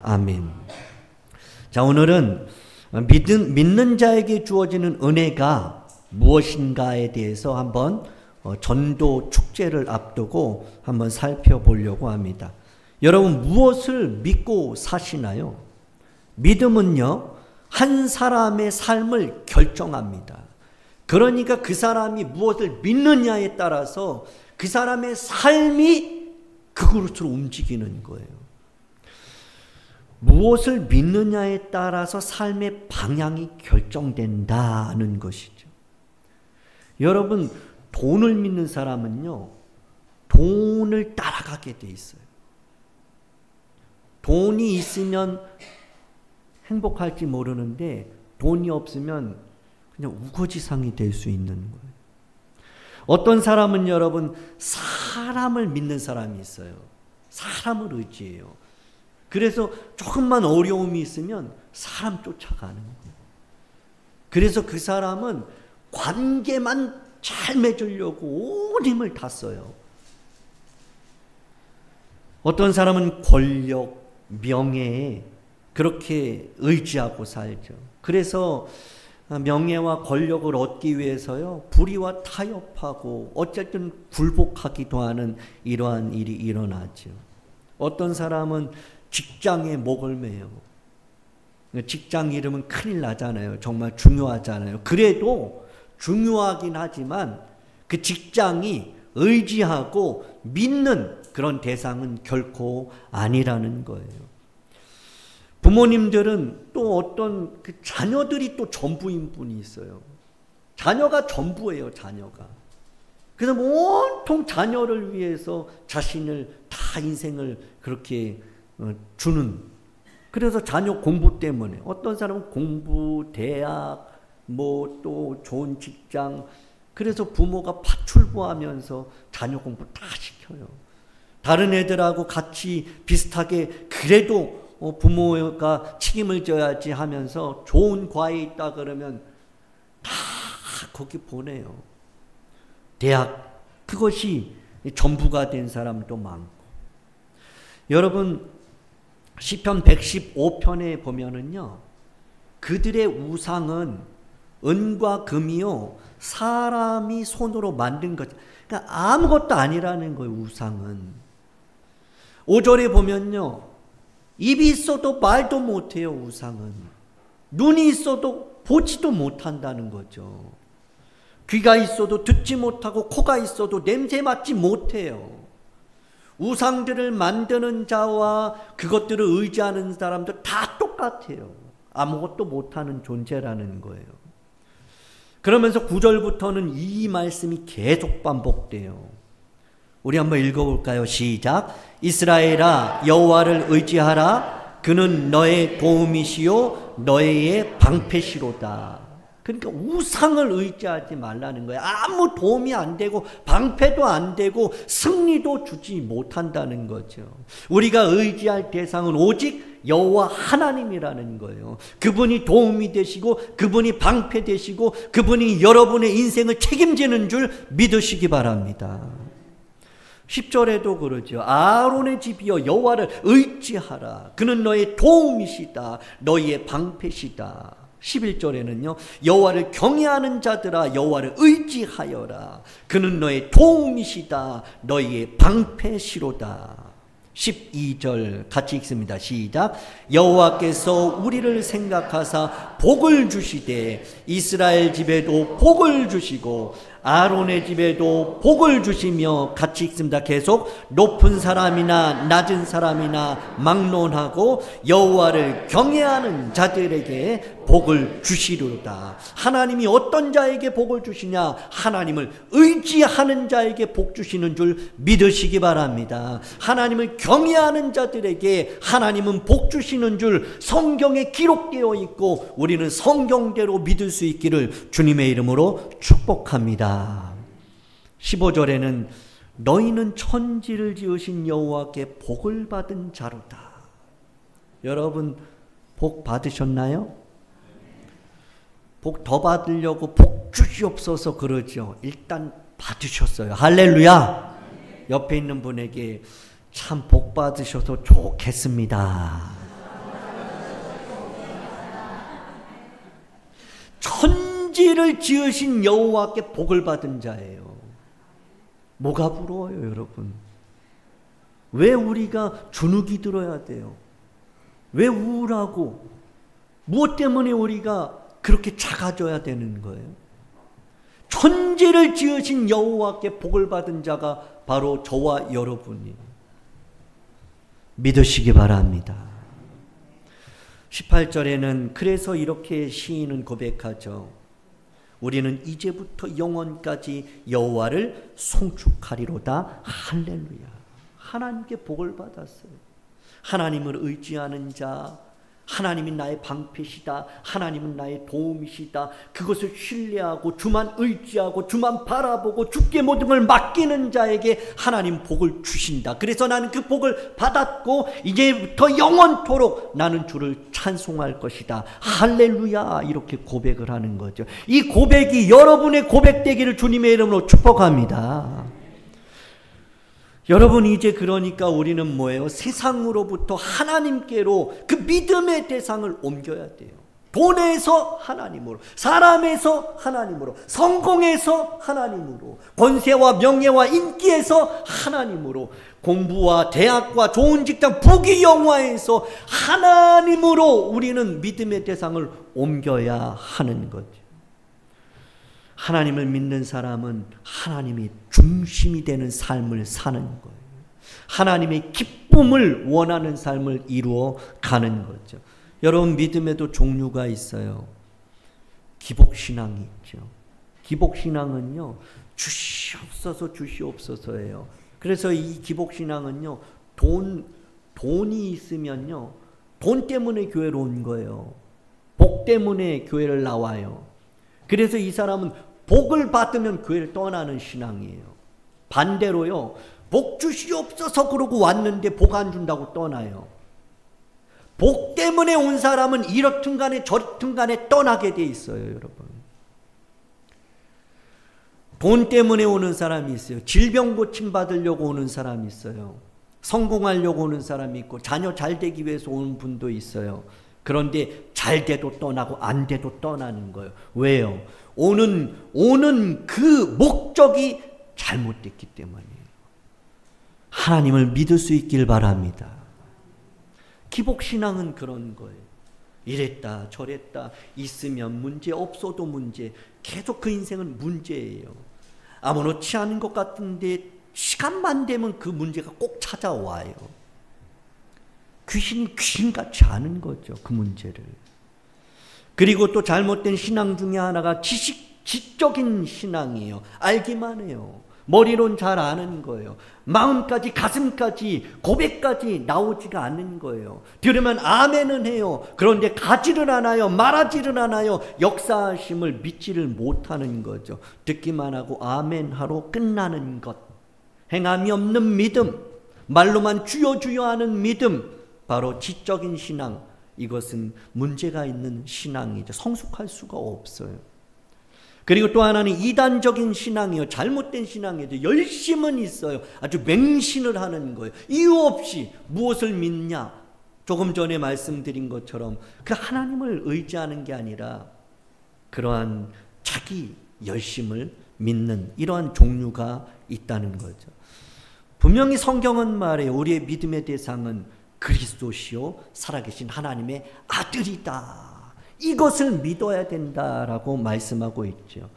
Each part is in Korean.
아멘. 자, 오늘은 믿는 자에게 주어지는 은혜가 무엇인가에 대해서 한번 전도 축제를 앞두고 한번 살펴보려고 합니다. 여러분, 무엇을 믿고 사시나요? 믿음은요, 한 사람의 삶을 결정합니다. 그러니까 그 사람이 무엇을 믿느냐에 따라서 그 사람의 삶이 그것으로 움직이는 거예요. 무엇을 믿느냐에 따라서 삶의 방향이 결정된다는 것이죠. 여러분, 돈을 믿는 사람은요, 돈을 따라가게 돼 있어요. 돈이 있으면 행복할지 모르는데 돈이 없으면 그냥 우거지상이 될 수 있는 거예요. 어떤 사람은 여러분, 사람을 믿는 사람이 있어요. 사람을 의지해요. 그래서 조금만 어려움이 있으면 사람 쫓아가는 거예요. 그래서 그 사람은 관계만 잘 맺으려고 온 힘을 다 써요. 어떤 사람은 권력, 명예에 그렇게 의지하고 살죠. 그래서 명예와 권력을 얻기 위해서요, 불의와 타협하고 어쨌든 굴복하기도 하는 이러한 일이 일어나죠. 어떤 사람은 직장에 목을 매요. 직장 잃으면 큰일 나잖아요. 정말 중요하잖아요. 그래도 중요하긴 하지만 그 직장이 의지하고 믿는 그런 대상은 결코 아니라는 거예요. 부모님들은 또 어떤 그 자녀들이 또 전부인 분이 있어요. 자녀가 전부예요, 자녀가. 그래서 온통 자녀를 위해서 자신을 다 인생을 그렇게 주는. 그래서 자녀 공부 때문에 어떤 사람은 공부, 대학, 뭐 또 좋은 직장, 그래서 부모가 파출부하면서 자녀 공부 다 시켜요. 다른 애들하고 같이 비슷하게 그래도 부모가 책임을 져야지 하면서 좋은 과에 있다 그러면 다 거기 보내요. 대학, 그것이 전부가 된 사람도 많고. 여러분, 시편 115편에 보면은요, 그들의 우상은 은과 금이요, 사람이 손으로 만든 것, 그러니까 아무것도 아니라는 거예요. 우상은. 5절에 보면요, 입이 있어도 말도 못해요. 우상은. 눈이 있어도 보지도 못한다는 거죠. 귀가 있어도 듣지 못하고 코가 있어도 냄새 맡지 못해요. 우상들을 만드는 자와 그것들을 의지하는 사람들 다 똑같아요. 아무것도 못하는 존재라는 거예요. 그러면서 9절부터는 이 말씀이 계속 반복돼요. 우리 한번 읽어볼까요? 시작. 이스라엘아, 여호와를 의지하라. 그는 너의 도움이시요 너의 방패시로다. 그러니까 우상을 의지하지 말라는 거예요. 아무 도움이 안 되고 방패도 안 되고 승리도 주지 못한다는 거죠. 우리가 의지할 대상은 오직 여호와 하나님이라는 거예요. 그분이 도움이 되시고 그분이 방패 되시고 그분이 여러분의 인생을 책임지는 줄 믿으시기 바랍니다. 10절에도 그러죠. 아론의 집이여 여호와를 의지하라. 그는 너의 도움이시다. 너희의 방패시다. 11절에는요. 여호와를 경외하는 자들아 여호와를 의지하여라. 그는 너의 도움이시다. 너희의 방패시로다. 12절 같이 읽습니다. 시작. 여호와께서 우리를 생각하사 복을 주시되 이스라엘 집에도 복을 주시고 아론의 집에도 복을 주시며, 같이 읽습니다. 계속. 높은 사람이나 낮은 사람이나 막론하고 여호와를 경외하는 자들에게 복을 주시리로다. 하나님이 어떤 자에게 복을 주시냐? 하나님을 의지하는 자에게 복 주시는 줄 믿으시기 바랍니다. 하나님을 경외하는 자들에게 하나님은 복 주시는 줄 성경에 기록되어 있고 우리는 성경대로 믿을 수 있기를 주님의 이름으로 축복합니다. 15절에는 너희는 천지를 지으신 여호와께 복을 받은 자로다. 여러분, 복 받으셨나요? 복 더 받으려고 복 주시옵소서 그러죠. 일단 받으셨어요. 할렐루야. 옆에 있는 분에게 참 복 받으셔서 좋겠습니다. 천지를 지으신 여호와께 복을 받은 자예요. 뭐가 부러워요, 여러분? 왜 우리가 주눅이 들어야 돼요? 왜 우울하고 무엇 때문에 우리가 그렇게 작아져야 되는 거예요? 천지를 지으신 여호와께 복을 받은 자가 바로 저와 여러분이에요. 믿으시기 바랍니다. 18절에는 그래서 이렇게 시인은 고백하죠. 우리는 이제부터 영원까지 여호와를 송축하리로다. 할렐루야. 하나님께 복을 받았어요. 하나님을 의지하는 자, 하나님이 나의 방패시다, 하나님은 나의 도움이시다, 그것을 신뢰하고 주만 의지하고 주만 바라보고 주께 모든 걸 맡기는 자에게 하나님 복을 주신다. 그래서 나는 그 복을 받았고 이제부터 영원토록 나는 주를 찬송할 것이다. 할렐루야. 이렇게 고백을 하는 거죠. 이 고백이 여러분의 고백되기를 주님의 이름으로 축복합니다. 여러분, 이제 그러니까 우리는 뭐예요? 세상으로부터 하나님께로 그 믿음의 대상을 옮겨야 돼요. 돈에서 하나님으로, 사람에서 하나님으로, 성공에서 하나님으로, 권세와 명예와 인기에서 하나님으로, 공부와 대학과 좋은 직장, 부귀영화에서 하나님으로 우리는 믿음의 대상을 옮겨야 하는 거죠. 하나님을 믿는 사람은 하나님이 중심이 되는 삶을 사는 거예요. 하나님의 기쁨을 원하는 삶을 이루어 가는 거죠. 여러분, 믿음에도 종류가 있어요. 기복신앙이 있죠. 기복신앙은요, 주시옵소서 주시옵소서예요. 그래서 이 기복신앙은요, 돈이 있으면요, 돈 때문에 교회로 온 거예요. 복 때문에 교회를 나와요. 그래서 이 사람은 복을 받으면 교회를 떠나는 신앙이에요. 반대로요, 복 주시옵소서 그러고 왔는데 복 안 준다고 떠나요. 복 때문에 온 사람은 이렇든 간에 저렇든 간에 떠나게 돼 있어요, 여러분. 돈 때문에 오는 사람이 있어요. 질병 고침 받으려고 오는 사람이 있어요. 성공하려고 오는 사람이 있고, 자녀 잘 되기 위해서 오는 분도 있어요. 그런데 잘 돼도 떠나고 안 돼도 떠나는 거예요. 왜요? 오는 그 목적이 잘못됐기 때문이에요. 하나님을 믿을 수 있길 바랍니다. 기복신앙은 그런 거예요. 이랬다 저랬다, 있으면 문제, 없어도 문제, 계속 그 인생은 문제예요. 아무렇지 않은 것 같은데 시간만 되면 그 문제가 꼭 찾아와요. 귀신이 귀신같이 아는 거죠, 그 문제를. 그리고 또 잘못된 신앙 중에 하나가 지적인 신앙이에요. 알기만 해요. 머리론 잘 아는 거예요. 마음까지, 가슴까지, 고백까지 나오지가 않는 거예요. 들으면 아멘은 해요. 그런데 가지를 않아요. 말하지를 않아요. 역사하심을 믿지를 못하는 거죠. 듣기만 하고 아멘하러 끝나는 것. 행함이 없는 믿음, 말로만 주여 주여 하는 믿음, 바로 지적인 신앙. 이것은 문제가 있는 신앙이죠. 성숙할 수가 없어요. 그리고 또 하나는 이단적인 신앙이요. 잘못된 신앙이죠. 열심은 있어요. 아주 맹신을 하는 거예요. 이유 없이 무엇을 믿냐? 조금 전에 말씀드린 것처럼 그 하나님을 의지하는 게 아니라 그러한 자기 열심을 믿는 이러한 종류가 있다는 거죠. 분명히 성경은 말해요. 우리의 믿음의 대상은 그리스도시요 살아계신 하나님의 아들이다. 이것을 믿어야 된다라고 말씀하고 있죠.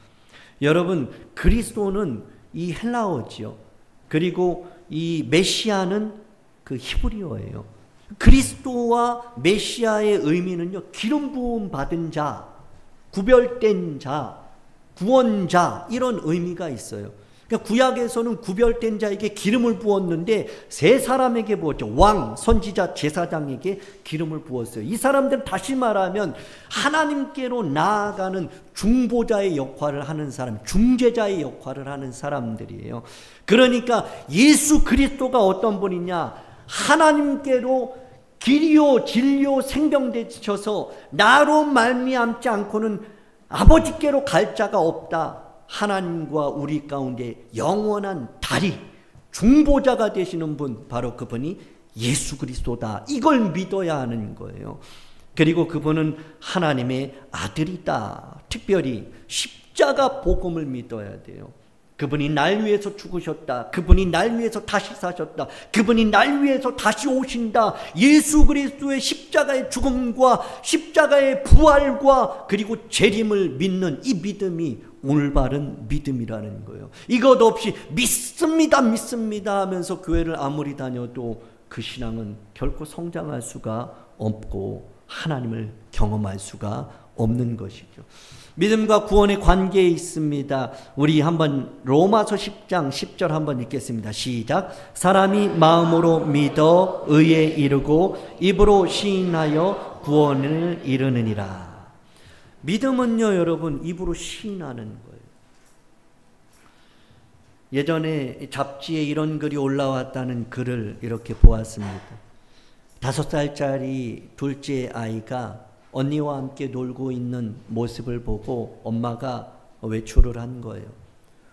여러분, 그리스도는 이 헬라어지요. 그리고 이 메시아는 그 히브리어예요. 그리스도와 메시아의 의미는요, 기름 부음 받은 자, 구별된 자, 구원자, 이런 의미가 있어요. 그러니까 구약에서는 구별된 자에게 기름을 부었는데 세 사람에게 부었죠. 왕, 선지자, 제사장에게 기름을 부었어요. 이 사람들은 다시 말하면 하나님께로 나아가는 중보자의 역할을 하는 사람, 중재자의 역할을 하는 사람들이에요. 그러니까 예수 그리스도가 어떤 분이냐? 하나님께로 길이요 진리요 생명 되셔서 나로 말미암지 않고는 아버지께로 갈 자가 없다. 하나님과 우리 가운데 영원한 다리, 중보자가 되시는 분, 바로 그분이 예수 그리스도다. 이걸 믿어야 하는 거예요. 그리고 그분은 하나님의 아들이다. 특별히 십자가 복음을 믿어야 돼요. 그분이 날 위해서 죽으셨다. 그분이 날 위해서 다시 사셨다. 그분이 날 위해서 다시 오신다. 예수 그리스도의 십자가의 죽음과 십자가의 부활과 그리고 재림을 믿는 이 믿음이 올바른 믿음이라는 거예요. 이것 없이 믿습니다, 믿습니다 하면서 교회를 아무리 다녀도 그 신앙은 결코 성장할 수가 없고 하나님을 경험할 수가 없는 것이죠. 믿음과 구원의 관계에 있습니다. 우리 한번 로마서 10장 10절 한번 읽겠습니다. 시작. 사람이 마음으로 믿어 의에 이르고 입으로 시인하여 구원을 이루느니라. 믿음은요, 여러분, 입으로 시인하는 거예요. 예전에 잡지에 이런 글이 올라왔다는 글을 이렇게 보았습니다. 5살짜리 둘째 아이가 언니와 함께 놀고 있는 모습을 보고 엄마가 외출을 한 거예요.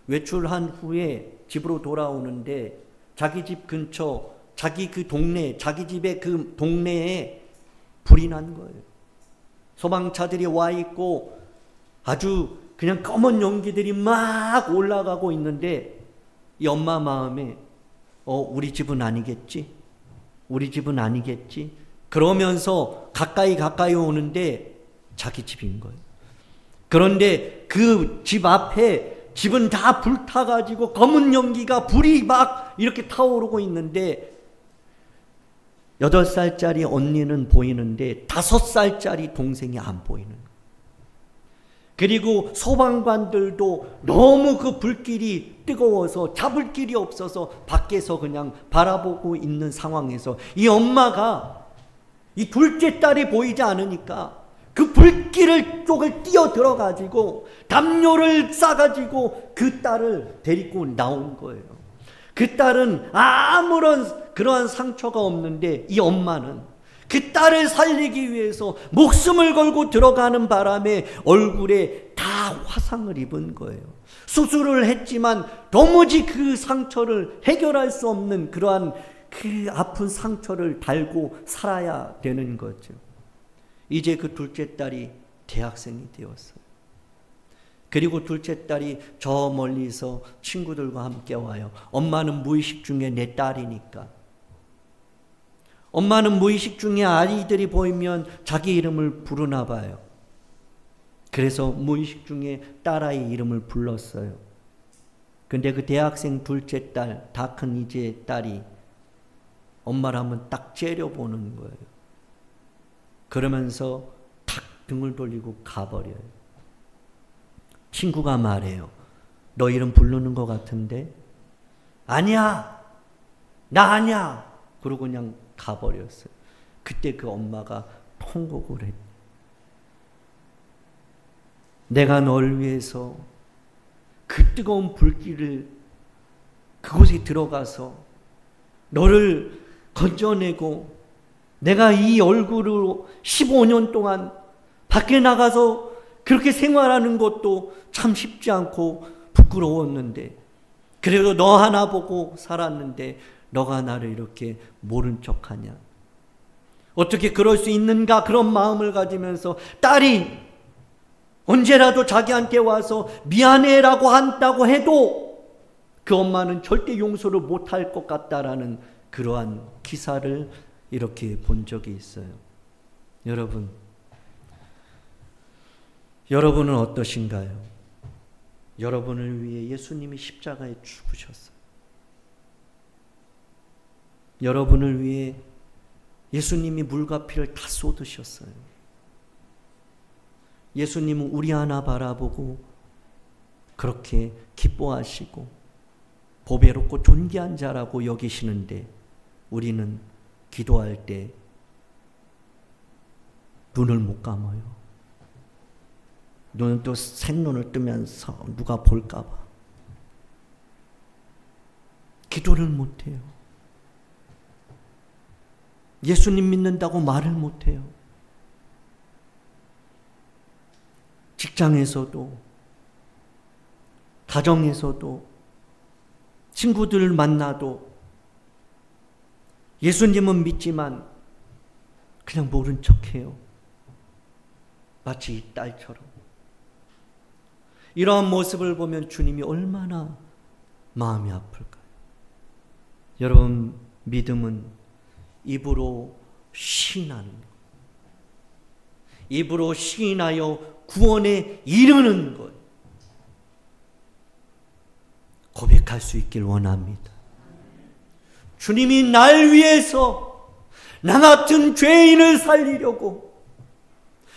외출한 후에 집으로 돌아오는데 자기 집 근처, 자기 그 동네, 자기 집의 그 동네에 불이 난 거예요. 소방차들이 와 있고 아주 그냥 검은 연기들이 막 올라가고 있는데 이 엄마 마음에 우리 집은 아니겠지? 우리 집은 아니겠지? 그러면서 가까이 오는데 자기 집인 거예요. 그런데 그 집 앞에 집은 다 불타가지고 검은 연기가 불이 막 이렇게 타오르고 있는데 8살짜리 언니는 보이는데 5살짜리 동생이 안 보이는 거예요. 그리고 소방관들도 너무 그 불길이 뜨거워서 잡을 길이 없어서 밖에서 그냥 바라보고 있는 상황에서 이 엄마가 이 둘째 딸이 보이지 않으니까 그 불길을 쪽을 뛰어 들어가지고 담요를 싸가지고 그 딸을 데리고 나온 거예요. 그 딸은 아무런 그러한 상처가 없는데 이 엄마는 그 딸을 살리기 위해서 목숨을 걸고 들어가는 바람에 얼굴에 다 화상을 입은 거예요. 수술을 했지만 도무지 그 상처를 해결할 수 없는 그러한 그 아픈 상처를 달고 살아야 되는 거죠. 이제 그 둘째 딸이 대학생이 되었어요. 그리고 둘째 딸이 저 멀리서 친구들과 함께 와요. 엄마는 무의식 중에 내 딸이니까. 엄마는 무의식 중에 아이들이 보이면 자기 이름을 부르나 봐요. 그래서 무의식 중에 딸아이 이름을 불렀어요. 근데 그 대학생 둘째 딸, 다 큰 이제 딸이 엄마를 한번 딱 째려보는 거예요. 그러면서 탁 등을 돌리고 가버려요. 친구가 말해요. 너 이름 부르는 것 같은데? 아니야! 나 아니야! 그러고 그냥 가버렸어요. 그때 그 엄마가 통곡을 했어요. 내가 널 위해서 그 뜨거운 불길을 그곳에 들어가서 너를 건져내고 내가 이 얼굴로 15년 동안 밖에 나가서 그렇게 생활하는 것도 참 쉽지 않고 부끄러웠는데 그래도 너 하나 보고 살았는데 너가 나를 이렇게 모른 척하냐. 어떻게 그럴 수 있는가 그런 마음을 가지면서 딸이 언제라도 자기한테 와서 미안해라고 한다고 해도 그 엄마는 절대 용서를 못할 것 같다라는 그러한 기사를 이렇게 본 적이 있어요. 여러분은 어떠신가요? 여러분을 위해 예수님이 십자가에 죽으셨어요. 여러분을 위해 예수님이 물과 피를 다 쏟으셨어요. 예수님은 우리 하나 바라보고 그렇게 기뻐하시고 보배롭고 존귀한 자라고 여기시는데 우리는 기도할 때 눈을 못 감아요. 눈은 또 생눈을 뜨면서 누가 볼까 봐 기도를 못 해요. 예수님 믿는다고 말을 못 해요. 직장에서도 가정에서도 친구들을 만나도 예수님은 믿지만 그냥 모른 척해요. 마치 이 딸처럼. 이러한 모습을 보면 주님이 얼마나 마음이 아플까요? 여러분, 믿음은 입으로 시인하는 것, 입으로 시인하여 구원에 이르는 것, 고백할 수 있길 원합니다. 주님이 날 위해서 나 같은 죄인을 살리려고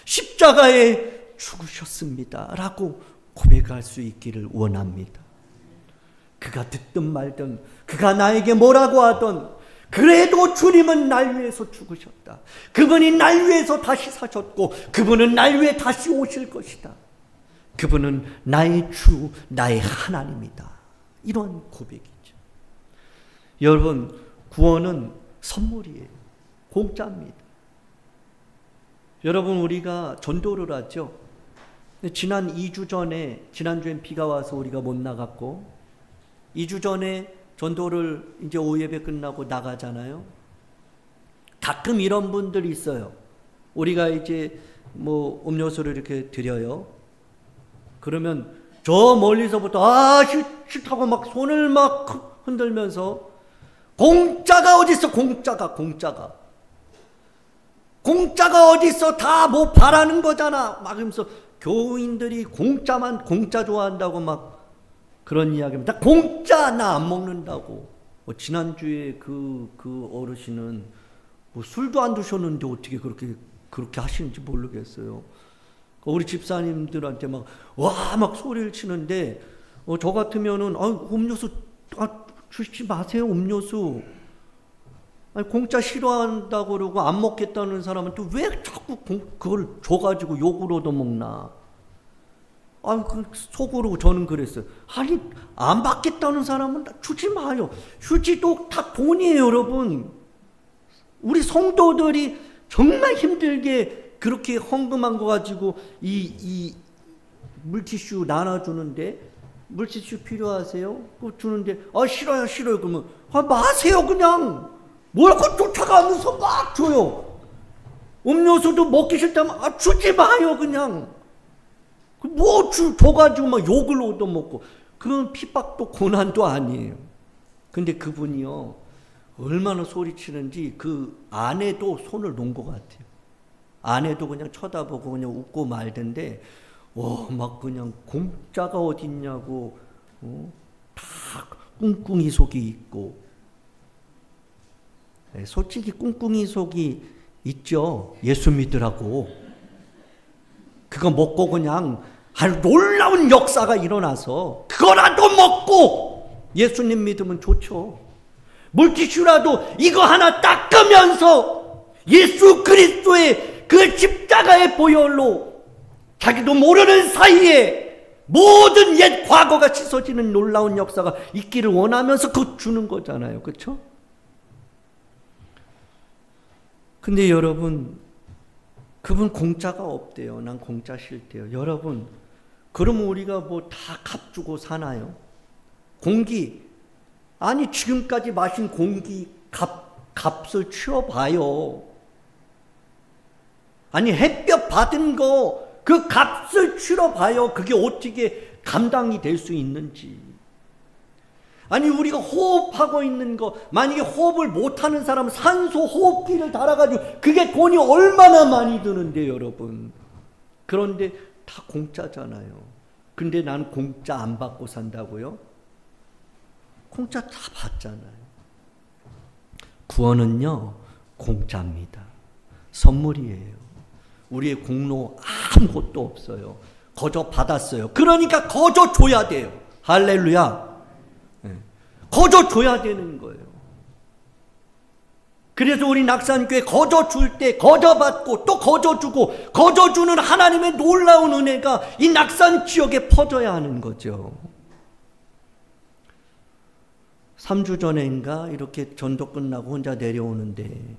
십자가에 죽으셨습니다 라고 고백할 수 있기를 원합니다. 그가 듣든 말든, 그가 나에게 뭐라고 하든, 그래도 주님은 날 위해서 죽으셨다. 그분이 날 위해서 다시 사셨고, 그분은 날 위해 다시 오실 것이다. 그분은 나의 주, 나의 하나님이다. 이런 고백이죠. 여러분, 구원은 선물이에요. 공짜입니다. 여러분, 우리가 전도를 하죠. 지난 2주 전에, 지난주엔 비가 와서 우리가 못 나갔고, 2주 전에 전도를 이제 오예배 끝나고 나가잖아요. 가끔 이런 분들이 있어요. 우리가 이제 뭐 음료수를 이렇게 드려요. 그러면 저 멀리서부터 싫다고 막 손을 막 흔들면서, 공짜가 어딨어, 공짜가 어딨어, 다 뭐 바라는 거잖아 막 하면서, 교인들이 공짜 좋아한다고 막 그런 이야기입니다. 공짜 나 안 먹는다고. 지난주에 그 어르신은 뭐 술도 안 드셨는데 어떻게 그렇게 하시는지 모르겠어요. 우리 집사님들한테 막 소리를 치는데, 저 같으면은 음료수 주시지 마세요, 음료수. 아니, 공짜 싫어한다고 그러고 안 먹겠다는 사람은 또 왜 자꾸 그걸 줘가지고 욕을 얻어먹나. 속으로 저는 그랬어요. 아니, 안 받겠다는 사람은 주지 마요. 휴지도 다 돈이에요, 여러분. 우리 성도들이 정말 힘들게 그렇게 헌금한 거 가지고 이 물티슈 나눠주는데, 물티슈 필요하세요? 그거 주는데, 싫어요. 그러면, 마세요, 그냥. 뭘 그 쫓아가면서 막 줘요. 음료수도 먹기 싫다면, 주지 마요, 그냥. 줘가지고 막 욕을 얻어먹고. 그건 핍박도 고난도 아니에요. 근데 그분이요, 얼마나 소리치는지 그 아내도 손을 놓은 것 같아요. 아내도 그냥 쳐다보고 그냥 웃고 말던데, 막 그냥 공짜가 어딨냐고, 다 꿍꿍이 속이 있고. 솔직히 꿍꿍이 속이 있죠. 예수 믿으라고. 그거 먹고 그냥 아주 놀라운 역사가 일어나서 그거라도 먹고 예수님 믿으면 좋죠. 물티슈라도 이거 하나 닦으면서 예수 그리스도의 그 십자가의 보혈로 자기도 모르는 사이에 모든 옛 과거가 씻어지는 놀라운 역사가 있기를 원하면서 그거 주는 거잖아요. 그렇죠? 근데 여러분, 그분 공짜가 없대요. 난 공짜 싫대요. 여러분, 그러면 우리가 뭐 다 값주고 사나요? 공기, 아니 지금까지 마신 공기 값을 치러봐요. 아니 햇볕 받은 거 그 값을 치러봐요. 그게 어떻게 감당이 될 수 있는지. 아니 우리가 호흡하고 있는 거, 만약에 호흡을 못하는 사람은 산소 호흡기를 달아가지고 그게 돈이 얼마나 많이 드는데 여러분. 그런데 다 공짜잖아요. 근데 나는 공짜 안 받고 산다고요? 공짜 다 받잖아요. 구원은요, 공짜입니다. 선물이에요. 우리의 공로 아무것도 없어요. 거저 받았어요. 그러니까 거저 줘야 돼요. 할렐루야. 거저 줘야 되는 거예요. 그래서 우리 낙산교회 거저 줄 때 거저 받고 또 거저 주고 거저 주는 하나님의 놀라운 은혜가 이 낙산 지역에 퍼져야 하는 거죠. 3주 전인가 이렇게 전도 끝나고 혼자 내려오는데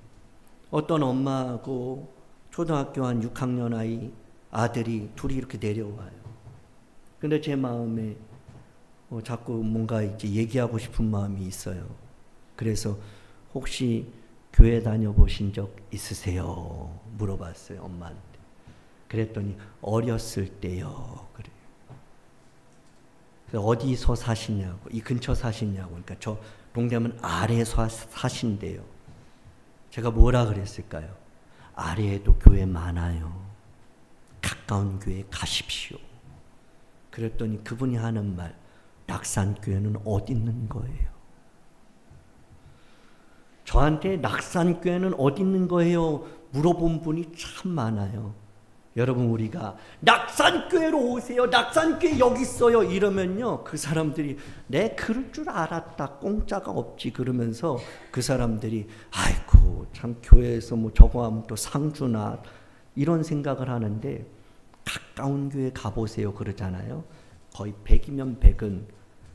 어떤 엄마하고 초등학교 한 6학년 아들이 둘이 이렇게 내려와요. 근데 제 마음에 자꾸 뭔가 이제 얘기하고 싶은 마음이 있어요. 그래서 혹시 교회 다녀보신 적 있으세요? 물어봤어요, 엄마한테. 그랬더니 어렸을 때요. 그래요. 그래서 어디서 사시냐고, 이 근처 사시냐고. 그러니까 저 동대문 아래에서 사신대요. 제가 뭐라 그랬을까요? 아래에도 교회 많아요. 가까운 교회 가십시오. 그랬더니 그분이 하는 말, 낙산교회는 어디 있는 거예요? 저한테 낙산교회는 어디 있는 거예요? 물어본 분이 참 많아요. 여러분, 우리가 낙산교회로 오세요. 낙산교회 여기 있어요. 이러면요, 그 사람들이 내 그럴 줄 알았다. 공짜가 없지. 그러면서 그 사람들이 아이고 참 교회에서 뭐 저거 하면 또 상주나 이런 생각을 하는데, 가까운 교회 가보세요 그러잖아요. 거의 100이면 100은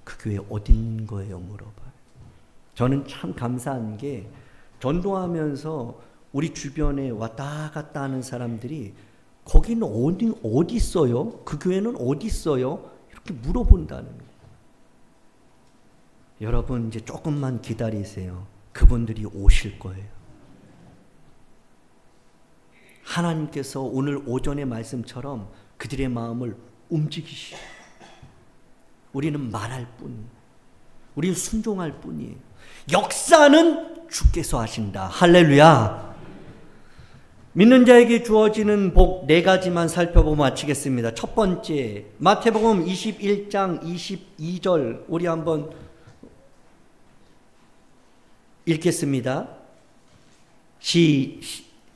그 교회 어디 있는 거예요 물어봐요. 저는 참 감사한 게 전도하면서 우리 주변에 왔다 갔다 하는 사람들이 거기는 어디 있어요? 그 교회는 어디 있어요? 이렇게 물어본다는 거예요. 여러분, 이제 조금만 기다리세요. 그분들이 오실 거예요. 하나님께서 오늘 오전의 말씀처럼 그들의 마음을 움직이시오. 우리는 말할 뿐, 우리는 순종할 뿐이에요. 역사는 주께서 하신다. 할렐루야. 믿는 자에게 주어지는 복 4가지만 살펴보고 마치겠습니다. 첫 번째, 마태복음 21장 22절 우리 한번 읽겠습니다.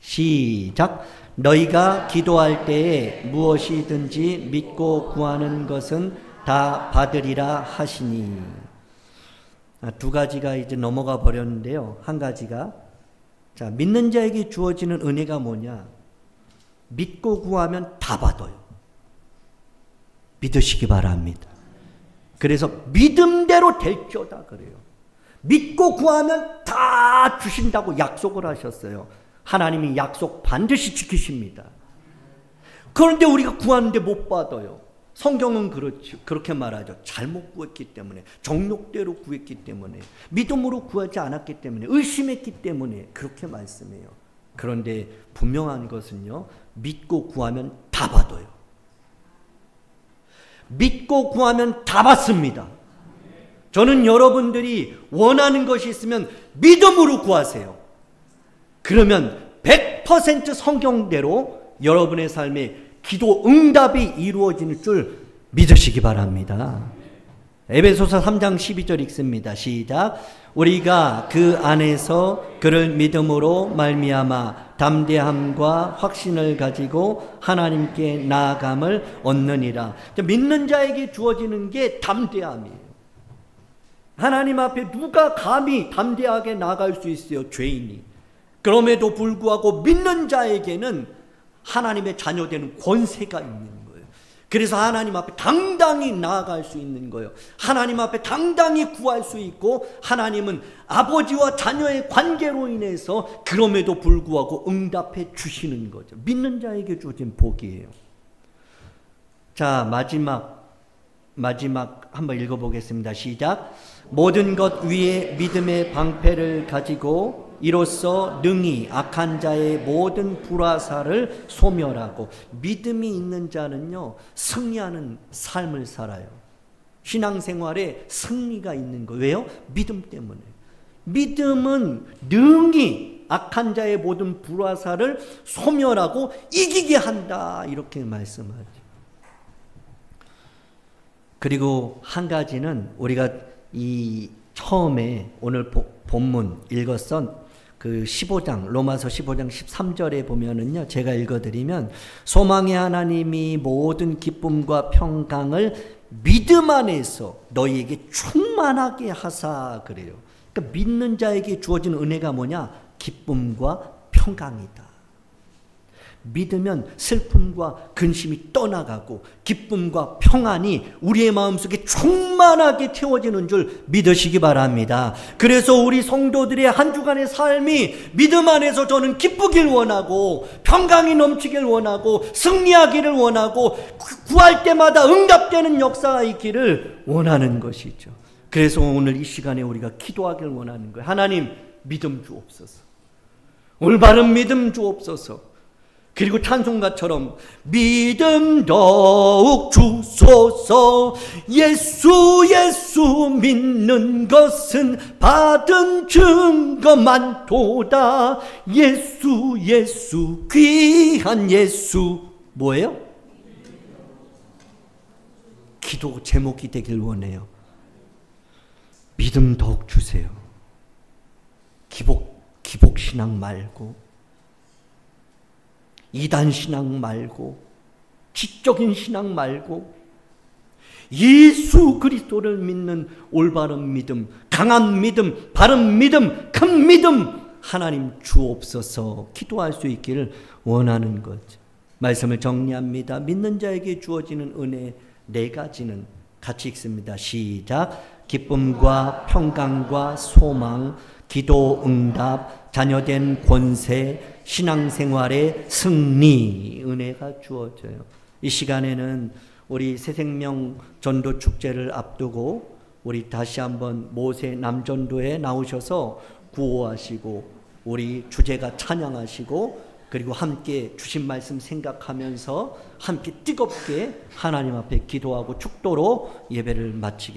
시작. 너희가 기도할 때에 무엇이든지 믿고 구하는 것은 다 받으리라 하시니. 2가지가 이제 넘어가 버렸는데요. 한 가지가, 자, 믿는 자에게 주어지는 은혜가 뭐냐? 믿고 구하면 다 받아요. 믿으시기 바랍니다. 그래서 믿음대로 될지어다 그래요. 믿고 구하면 다 주신다고 약속을 하셨어요. 하나님이 약속 반드시 지키십니다. 그런데 우리가 구하는데 못 받아요. 성경은 그렇게 말하죠. 잘못 구했기 때문에, 정욕대로 구했기 때문에, 믿음으로 구하지 않았기 때문에, 의심했기 때문에 그렇게 말씀해요. 그런데 분명한 것은요, 믿고 구하면 다 받아요. 믿고 구하면 다 받습니다. 저는 여러분들이 원하는 것이 있으면 믿음으로 구하세요. 그러면 100% 성경대로 여러분의 삶에 기도 응답이 이루어지는 줄 믿으시기 바랍니다. 에베소서 3장 12절 읽습니다. 시작. 우리가 그 안에서 그를 믿음으로 말미암아 담대함과 확신을 가지고 하나님께 나아감을 얻느니라. 믿는 자에게 주어지는 게 담대함이에요. 하나님 앞에 누가 감히 담대하게 나아갈 수 있어요? 죄인이. 그럼에도 불구하고 믿는 자에게는 하나님의 자녀되는 권세가 있는 거예요. 그래서 하나님 앞에 당당히 나아갈 수 있는 거예요. 하나님 앞에 당당히 구할 수 있고, 하나님은 아버지와 자녀의 관계로 인해서 그럼에도 불구하고 응답해 주시는 거죠. 믿는 자에게 주어진 복이에요. 자, 마지막 한번 읽어보겠습니다. 시작. 모든 것 위에 믿음의 방패를 가지고 이로써 능히 악한 자의 모든 불화살을 소멸하고. 믿음이 있는 자는요, 승리하는 삶을 살아요. 신앙생활에 승리가 있는 거예요. 왜요? 믿음 때문에. 믿음은 능히 악한 자의 모든 불화살을 소멸하고 이기게 한다, 이렇게 말씀하죠. 그리고 한 가지는 우리가 이 처음에 오늘 본문 읽었던 그 15장, 로마서 15장 13절에 보면은요, 제가 읽어드리면, 소망의 하나님이 모든 기쁨과 평강을 믿음 안에서 너희에게 충만하게 하사 그래요. 그러니까 믿는 자에게 주어진 은혜가 뭐냐? 기쁨과 평강이다. 믿으면 슬픔과 근심이 떠나가고 기쁨과 평안이 우리의 마음속에 충만하게 채워지는 줄 믿으시기 바랍니다. 그래서 우리 성도들의 한 주간의 삶이 믿음 안에서 저는 기쁘길 원하고, 평강이 넘치길 원하고, 승리하기를 원하고, 구할 때마다 응답되는 역사가 있기를 원하는 것이죠. 그래서 오늘 이 시간에 우리가 기도하길 원하는 거예요. 하나님, 믿음 주옵소서. 올바른 믿음 주옵소서. 그리고 찬송가처럼 믿음 더욱 주소서. 예수 예수 믿는 것은 받은 증거 많도다. 예수 예수 귀한 예수. 뭐예요? 기도 제목이 되길 원해요. 믿음 더욱 주세요. 기복 신앙 말고, 이단 신앙 말고, 지적인 신앙 말고, 예수 그리스도를 믿는 올바른 믿음, 강한 믿음, 바른 믿음, 큰 믿음 하나님 주옵소서 기도할 수 있기를 원하는 거죠. 말씀을 정리합니다. 믿는 자에게 주어지는 은혜 4가지는 같이 읽습니다. 시작. 기쁨과 평강과 소망, 기도 응답, 자녀된 권세, 신앙생활의 승리, 은혜가 주어져요. 이 시간에는 우리 새생명 전도 축제를 앞두고 우리 다시 한번 모세 남전도에 나오셔서 구호하시고 우리 주제가 찬양하시고 그리고 함께 주신 말씀 생각하면서 함께 뜨겁게 하나님 앞에 기도하고 축도로 예배를 마치겠습니다.